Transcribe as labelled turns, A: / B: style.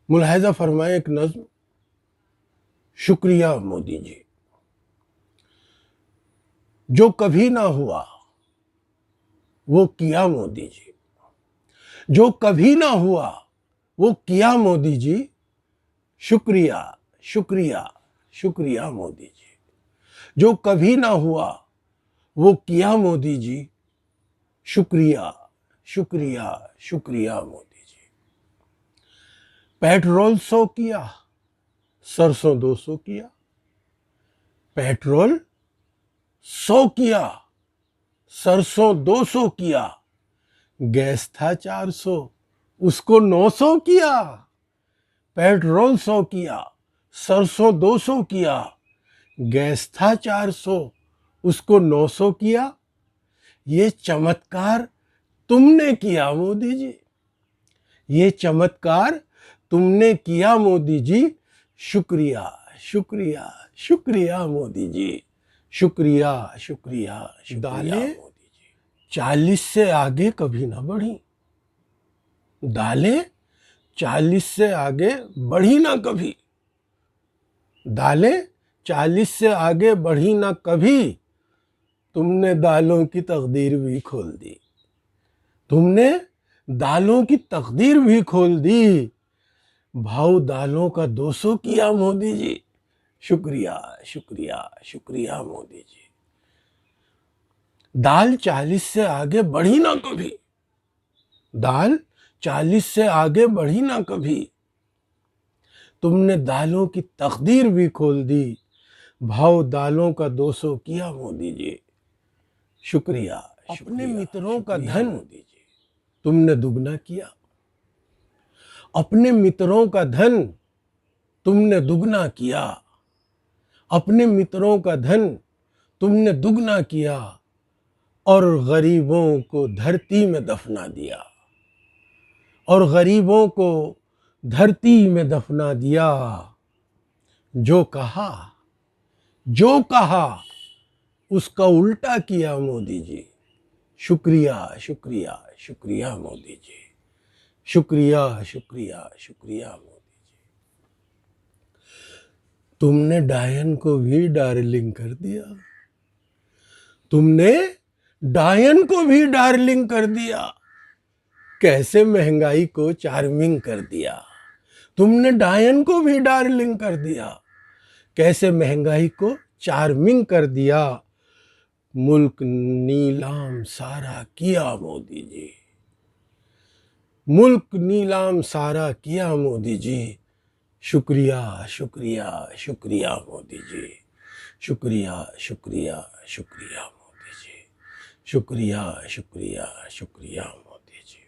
A: मुलाहिजा फरमाए एक नज्म, शुक्रिया मोदी जी। जो कभी ना हुआ वो किया मोदी जी, जो कभी ना हुआ वो किया मोदी जी। शुक्रिया शुक्रिया शुक्रिया मोदी जी। जो कभी ना हुआ वो किया मोदी जी। शुक्रिया शुक्रिया शुक्रिया मोदी जी। पेट्रोल 100 किया, सरसों 200 किया। पेट्रोल 100 किया, सरसों 200 किया। गैस था 400, उसको 900 किया। पेट्रोल 100 किया, सरसों 200 किया। गैस था 400, उसको 900 किया। ये चमत्कार तुमने किया मोदी जी, ये चमत्कार तुमने किया मोदी जी। शुक्रिया शुक्रिया शुक्रिया मोदी जी। शुक्रिया शुक्रिया शुक्रिया मोदी जी। 40 से आगे कभी ना बढ़ी, दालें 40 से आगे बढ़ी ना कभी। दालें 40 से आगे बढ़ी ना कभी। तुमने दालों की तकदीर भी खोल दी, तुमने दालों की तकदीर भी खोल दी। भाव दालों का 200 किया मोदी जी। शुक्रिया शुक्रिया शुक्रिया मोदी जी। दाल 40 से आगे बढ़ी ना कभी, दाल 40 से आगे बढ़ी ना कभी। तुमने दालों की तकदीर भी खोल दी। भाव दालों का 200 किया मोदी जी। शुक्रिया अपने मित्रों का धन मोदी जी तुमने दुगना किया। अपने मित्रों का धन तुमने दुगना किया। अपने मित्रों का धन तुमने दुगना किया। और गरीबों को धरती में दफना दिया, और गरीबों को धरती में दफना दिया। जो कहा, जो कहा उसका उल्टा किया मोदी जी। शुक्रिया शुक्रिया शुक्रिया मोदी जी। शुक्रिया शुक्रिया शुक्रिया मोदी जी। तुमने डायन को भी डार्लिंग कर दिया, तुमने डायन को भी डार्लिंग कर दिया। कैसे महंगाई को चार्मिंग कर दिया। तुमने डायन को भी डार्लिंग कर दिया। कैसे महंगाई को चार्मिंग कर दिया। मुल्क नीलाम सारा किया मोदी जी। मुल्क नीलाम सारा किया मोदी जी। शुक्रिया शुक्रिया शुक्रिया मोदी जी। शुक्रिया शुक्रिया शुक्रिया मोदी जी। शुक्रिया शुक्रिया शुक्रिया मोदी जी।